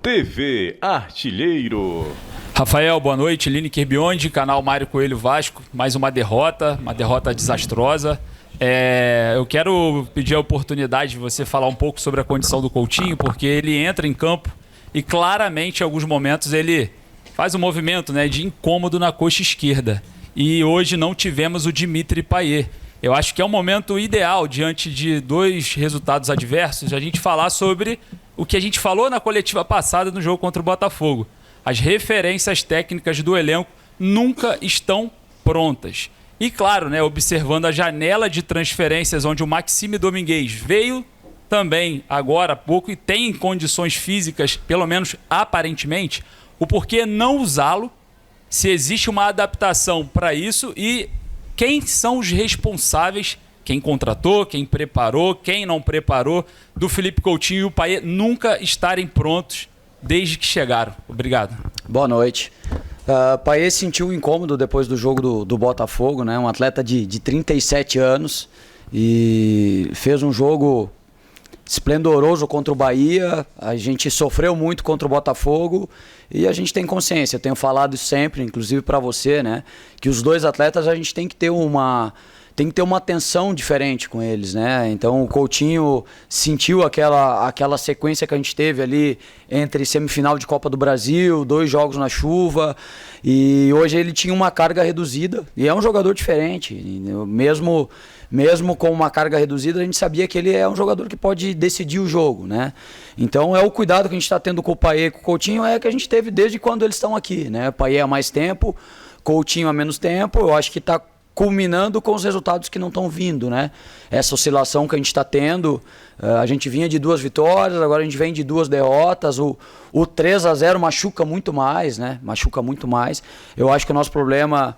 TV Artilheiro. Rafael, boa noite. Lineker Beyond, canal Mário Coelho Vasco. Mais uma derrota desastrosa. Eu quero pedir a oportunidade de você falar um pouco sobre a condição do Coutinho, porque ele entra em campo e claramente em alguns momentos ele faz um movimento, né, de incômodo na coxa esquerda. E hoje não tivemos o Dimitri Payet. Eu acho que é um momento ideal, diante de dois resultados adversos, a gente falar sobre o que a gente falou na coletiva passada no jogo contra o Botafogo. As referências técnicas do elenco nunca estão prontas. E claro, né, observando a janela de transferências onde o Maxime Domingues veio também agora há pouco e tem condições físicas, pelo menos aparentemente, o porquê não usá-lo, se existe uma adaptação para isso e quem são os responsáveis, quem contratou, quem preparou, quem não preparou, do Felipe Coutinho e o Payet nunca estarem prontos desde que chegaram. Obrigado. Boa noite. Payet sentiu um incômodo depois do jogo do Botafogo, né? Um atleta de 37 anos e fez um jogo esplendoroso contra o Bahia. A gente sofreu muito contra o Botafogo e a gente tem consciência. Eu tenho falado isso sempre, inclusive para você, né? Que os dois atletas a gente tem que ter uma atenção diferente com eles, né? Então o Coutinho sentiu aquela sequência que a gente teve ali entre semifinal de Copa do Brasil, 2 jogos na chuva, e hoje ele tinha uma carga reduzida e é um jogador diferente. Mesmo com uma carga reduzida, a gente sabia que ele é um jogador que pode decidir o jogo, né? Então é o cuidado que a gente está tendo com o Payet e com o Coutinho é que a gente teve desde quando eles estão aqui, né? Payet há mais tempo, Coutinho há menos tempo. Eu acho que está culminando com os resultados que não estão vindo, né? Essa oscilação que a gente está tendo, a gente vinha de 2 vitórias, agora a gente vem de 2 derrotas, o 3-0 machuca muito mais, né? Machuca muito mais. Eu acho que o nosso problema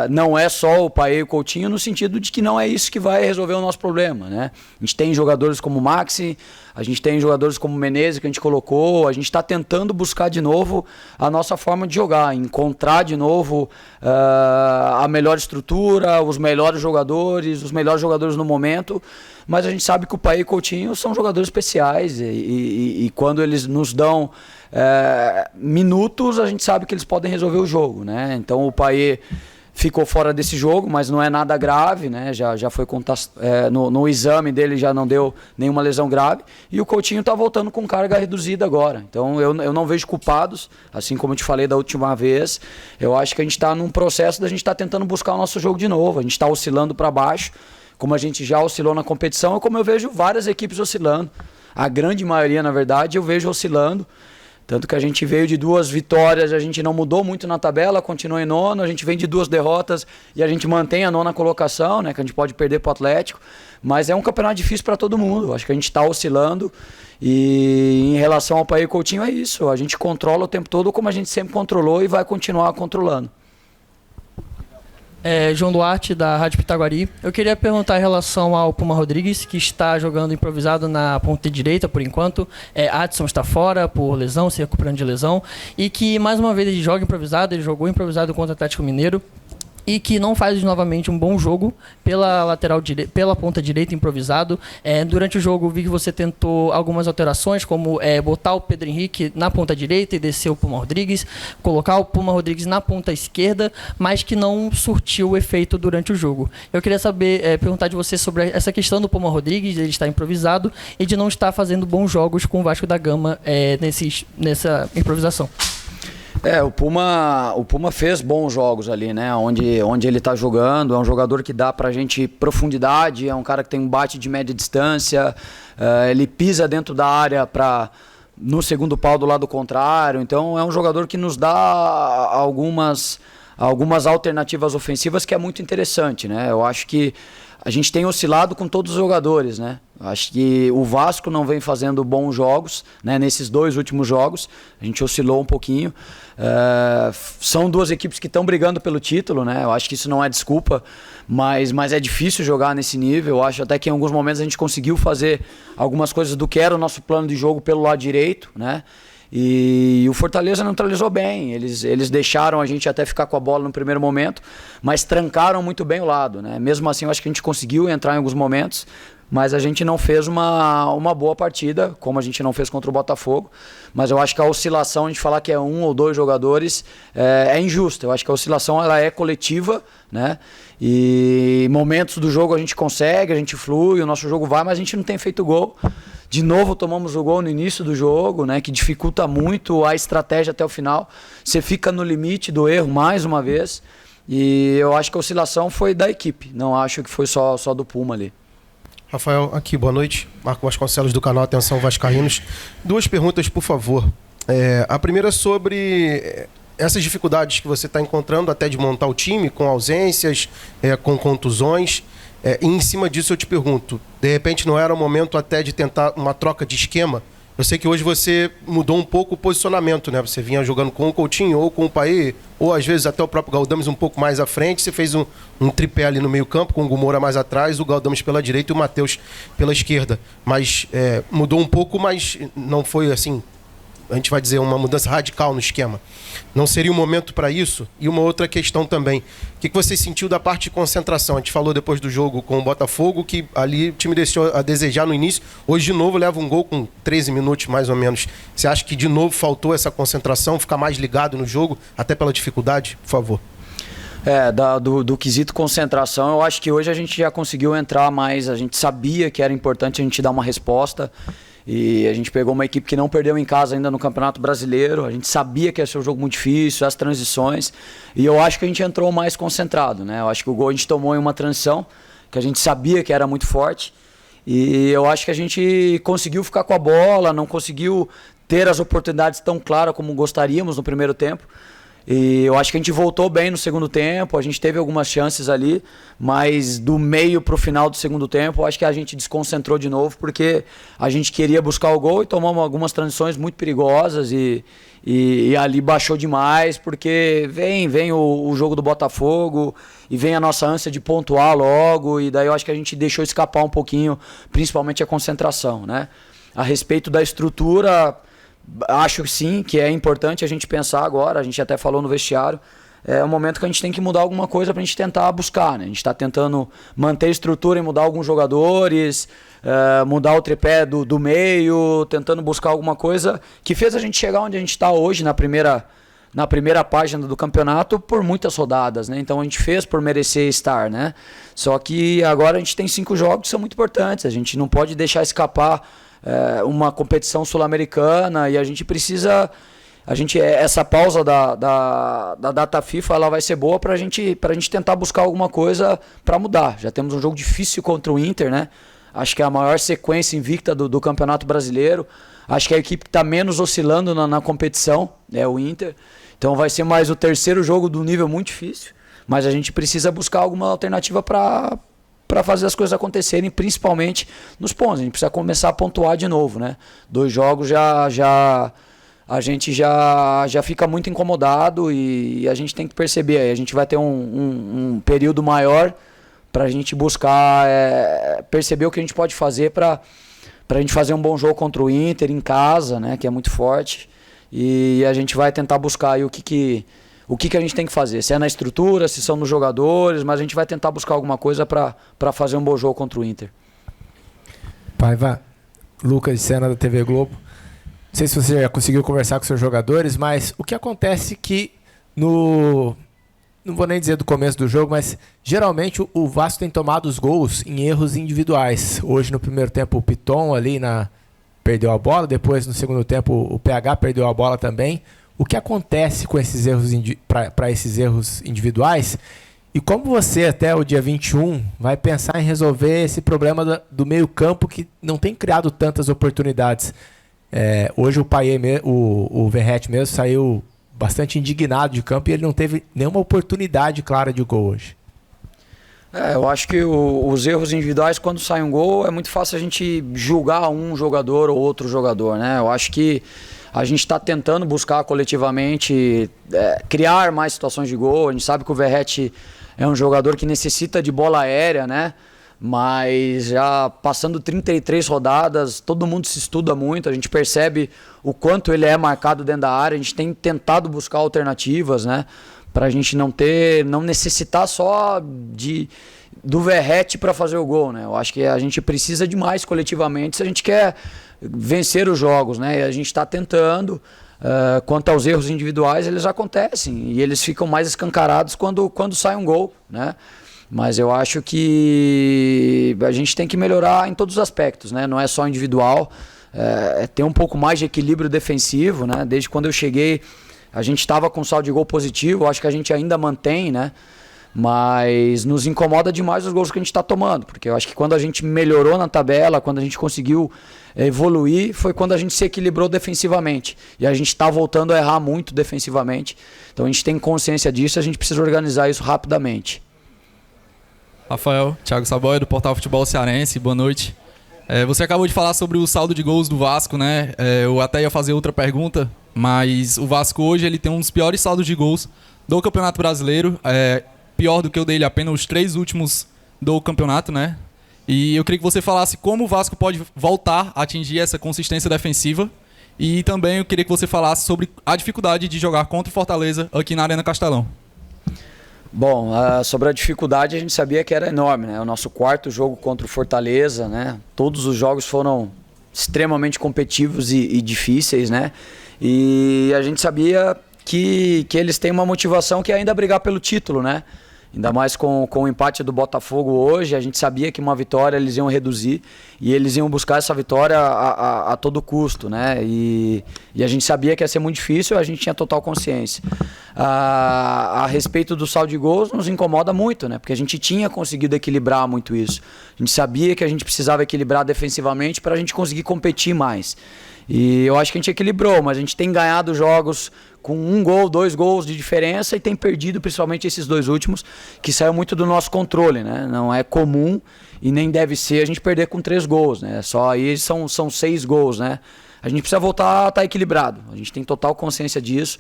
não é só o Payet e o Coutinho, no sentido de que não é isso que vai resolver o nosso problema, né? A gente tem jogadores como o Maxi, a gente tem jogadores como o Menezes que a gente colocou, a gente está tentando buscar de novo a nossa forma de jogar, encontrar de novo a melhor estrutura, os melhores jogadores no momento, mas a gente sabe que o Payet e o Coutinho são jogadores especiais e quando eles nos dão minutos, a gente sabe que eles podem resolver o jogo, né? Então o Payet ficou fora desse jogo, mas não é nada grave, né? Já foi no exame dele já não deu nenhuma lesão grave e o Coutinho está voltando com carga reduzida agora. Então eu não vejo culpados, assim como eu te falei da última vez. Eu acho que a gente está num processo da gente estar tentando buscar o nosso jogo de novo. A gente está oscilando para baixo, como a gente já oscilou na competição, e como eu vejo várias equipes oscilando. A grande maioria, na verdade, eu vejo oscilando. Tanto que a gente veio de 2 vitórias, a gente não mudou muito na tabela, continua em nono, a gente vem de 2 derrotas e a gente mantém a 9ª colocação, né, que a gente pode perder para o Atlético, mas é um campeonato difícil para todo mundo. Acho que a gente está oscilando e em relação ao Payet e Coutinho é isso, a gente controla o tempo todo como a gente sempre controlou e vai continuar controlando. João Duarte, da Rádio Pitaguari. Eu queria perguntar em relação ao Puma Rodrigues, que está jogando improvisado na ponta direita por enquanto. Adson está fora por lesão, se recuperando de lesão. E que, mais uma vez, ele joga improvisado, ele jogou improvisado contra o Atlético Mineiro. E que não faz novamente um bom jogo pela ponta direita improvisado. Durante o jogo vi que você tentou algumas alterações, como botar o Pedro Henrique na ponta direita e descer o Puma Rodrigues, colocar o Puma Rodrigues na ponta esquerda, mas que não surtiu efeito durante o jogo. Eu queria perguntar de você sobre essa questão do Puma Rodrigues, ele estar improvisado e de não estar fazendo bons jogos com o Vasco da Gama nessa improvisação. O Puma fez bons jogos ali, né? Onde ele tá jogando, é um jogador que dá pra gente profundidade, é um cara que tem um bate de média distância, ele pisa dentro da área no segundo pau do lado contrário, então é um jogador que nos dá algumas alternativas ofensivas que é muito interessante, né? Eu acho que a gente tem oscilado com todos os jogadores, né? Acho que o Vasco não vem fazendo bons jogos, né? Nesses 2 últimos jogos, a gente oscilou um pouquinho. São 2 equipes que estão brigando pelo título, né? Eu acho que isso não é desculpa, mas é difícil jogar nesse nível. Eu acho até que em alguns momentos a gente conseguiu fazer algumas coisas do que era o nosso plano de jogo pelo lado direito, né? E o Fortaleza neutralizou bem, eles deixaram a gente até ficar com a bola no primeiro momento, mas trancaram muito bem o lado, né? Mesmo assim eu acho que a gente conseguiu entrar em alguns momentos, mas a gente não fez uma boa partida, como a gente não fez contra o Botafogo. Mas eu acho que a oscilação, a gente falar que é 1 ou 2 jogadores, é injusto. Eu acho que a oscilação ela é coletiva, né? E momentos do jogo a gente consegue, a gente flui, o nosso jogo vai, mas a gente não tem feito gol. De novo tomamos o gol no início do jogo, né, que dificulta muito a estratégia até o final. Você fica no limite do erro mais uma vez. E eu acho que a oscilação foi da equipe, não acho que foi só do Puma ali. Rafael, aqui, boa noite. Marco Vasconcelos do canal Atenção Vascaínos. 2 perguntas, por favor. A primeira é sobre essas dificuldades que você está encontrando até de montar o time, com ausências, com contusões. E em cima disso eu te pergunto, de repente não era o momento até de tentar uma troca de esquema? Eu sei que hoje você mudou um pouco o posicionamento, né? Você vinha jogando com o Coutinho ou com o Payet, ou às vezes até o próprio Galdames um pouco mais à frente. Você fez um tripé ali no meio campo, com o Gumora mais atrás, o Galdames pela direita e o Matheus pela esquerda. Mas mudou um pouco, mas não foi assim, a gente vai dizer, uma mudança radical no esquema. Não seria o momento para isso? E uma outra questão também. O que você sentiu da parte de concentração? A gente falou depois do jogo com o Botafogo que ali o time deixou a desejar no início. Hoje, de novo, leva um gol com 13 minutos, mais ou menos. Você acha que, de novo, faltou essa concentração, ficar mais ligado no jogo, até pela dificuldade? Por favor. Do quesito concentração, eu acho que hoje a gente já conseguiu entrar mais. A gente sabia que era importante a gente dar uma resposta. E a gente pegou uma equipe que não perdeu em casa ainda no Campeonato Brasileiro. A gente sabia que ia ser um jogo muito difícil, as transições. E eu acho que a gente entrou mais concentrado, né? Eu acho que o gol a gente tomou em uma transição, que a gente sabia que era muito forte. E eu acho que a gente conseguiu ficar com a bola, não conseguiu ter as oportunidades tão claras como gostaríamos no primeiro tempo. E eu acho que a gente voltou bem no segundo tempo, a gente teve algumas chances ali, mas do meio para o final do segundo tempo, eu acho que a gente desconcentrou de novo, porque a gente queria buscar o gol e tomamos algumas transições muito perigosas e ali baixou demais, porque vem o jogo do Botafogo e vem a nossa ânsia de pontuar logo, e daí eu acho que a gente deixou escapar um pouquinho, principalmente a concentração, né? A respeito da estrutura, acho que sim, que é importante a gente pensar agora, a gente até falou no vestiário, é um momento que a gente tem que mudar alguma coisa para a gente tentar buscar, né? A gente está tentando manter a estrutura e mudar alguns jogadores, mudar o tripé do meio, tentando buscar alguma coisa que fez a gente chegar onde a gente está hoje na primeira página do campeonato por muitas rodadas, né? Então a gente fez por merecer estar, né? Só que agora a gente tem 5 jogos que são muito importantes, a gente não pode deixar escapar uma competição sul-americana e a gente precisa, essa pausa da data FIFA ela vai ser boa para a gente tentar buscar alguma coisa para mudar. Já temos um jogo difícil contra o Inter, né? Acho que é a maior sequência invicta do Campeonato Brasileiro. Acho que é a equipe que está menos oscilando na competição é o Inter. Então vai ser mais o 3º jogo do nível muito difícil, mas a gente precisa buscar alguma alternativa para fazer as coisas acontecerem, principalmente nos pontos. A gente precisa começar a pontuar de novo, né? 2 jogos a gente já fica muito incomodado e a gente tem que perceber. Aí a gente vai ter um período maior para a gente buscar perceber o que a gente pode fazer para a gente fazer um bom jogo contra o Inter em casa, né? Que é muito forte. E a gente vai tentar buscar aí o que a gente tem que fazer, se é na estrutura, se são nos jogadores, mas a gente vai tentar buscar alguma coisa para fazer um bom jogo contra o Inter. Paiva, Lucas de Sena da TV Globo. Não sei se você já conseguiu conversar com seus jogadores, mas o que acontece que não vou nem dizer do começo do jogo, mas geralmente o Vasco tem tomado os gols em erros individuais. Hoje no primeiro tempo o Piton ali perdeu a bola, depois no segundo tempo o PH perdeu a bola também. O que acontece com esses erros para esses erros individuais? E como você, até o dia 21, vai pensar em resolver esse problema do meio-campo que não tem criado tantas oportunidades? Hoje o Payet, o Verratti mesmo, saiu bastante indignado de campo e ele não teve nenhuma oportunidade clara de gol hoje. Eu acho que os erros individuais, quando sai um gol, é muito fácil a gente julgar um jogador ou outro jogador, né? Eu acho que a gente está tentando buscar coletivamente criar mais situações de gol. A gente sabe que o Verratti é um jogador que necessita de bola aérea, né? Mas já passando 33 rodadas, todo mundo se estuda muito, a gente percebe o quanto ele é marcado dentro da área, a gente tem tentado buscar alternativas, né? para a gente não necessitar só do Verratti para fazer o gol, né? Eu acho que a gente precisa de mais coletivamente se a gente quer vencer os jogos, né? E a gente está tentando. Quanto aos erros individuais, eles acontecem e eles ficam mais escancarados quando sai um gol, né? Mas eu acho que a gente tem que melhorar em todos os aspectos, né? Não é só individual, é ter um pouco mais de equilíbrio defensivo, né? Desde quando eu cheguei, a gente estava com saldo de gol positivo, acho que a gente ainda mantém, né? Mas nos incomoda demais os gols que a gente está tomando, porque eu acho que quando a gente melhorou na tabela, quando a gente conseguiu evoluir, foi quando a gente se equilibrou defensivamente. E a gente está voltando a errar muito defensivamente. Então a gente tem consciência disso, a gente precisa organizar isso rapidamente. Rafael, Thiago Saboia, do Portal Futebol Cearense, boa noite. Você acabou de falar sobre o saldo de gols do Vasco, né? Eu até ia fazer outra pergunta, mas o Vasco hoje ele tem um dos piores saldos de gols do Campeonato Brasileiro. Pior do que o dele, apenas os 3 últimos do campeonato, né? E eu queria que você falasse como o Vasco pode voltar a atingir essa consistência defensiva. E também eu queria que você falasse sobre a dificuldade de jogar contra o Fortaleza aqui na Arena Castelão. Bom, sobre a dificuldade a gente sabia que era enorme, né? O nosso 4º jogo contra o Fortaleza, né? Todos os jogos foram extremamente competitivos e difíceis, né? E a gente sabia que eles têm uma motivação que é ainda brigar pelo título, né? Ainda mais com o empate do Botafogo hoje, a gente sabia que uma vitória eles iam reduzir e eles iam buscar essa vitória a todo custo, né? E a gente sabia que ia ser muito difícil, a gente tinha total consciência. A respeito do saldo de gols, nos incomoda muito, né? Porque a gente tinha conseguido equilibrar muito isso. A gente sabia que a gente precisava equilibrar defensivamente para a gente conseguir competir mais. E eu acho que a gente equilibrou, mas a gente tem ganhado jogos com 1 gol, 2 gols de diferença e tem perdido principalmente esses 2 últimos, que saiu muito do nosso controle, né? Não é comum e nem deve ser a gente perder com 3 gols, né? Só aí são 6 gols, né? A gente precisa voltar a estar equilibrado, a gente tem total consciência disso,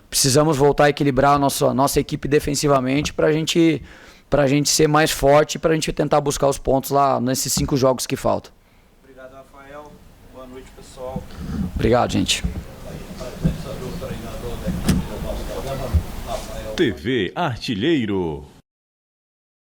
precisamos voltar a equilibrar a nossa equipe defensivamente para a gente ser mais forte e para a gente tentar buscar os pontos lá nesses 5 jogos que faltam. Obrigado, Rafael. Boa noite, pessoal. Obrigado, gente. TV Artilheiro.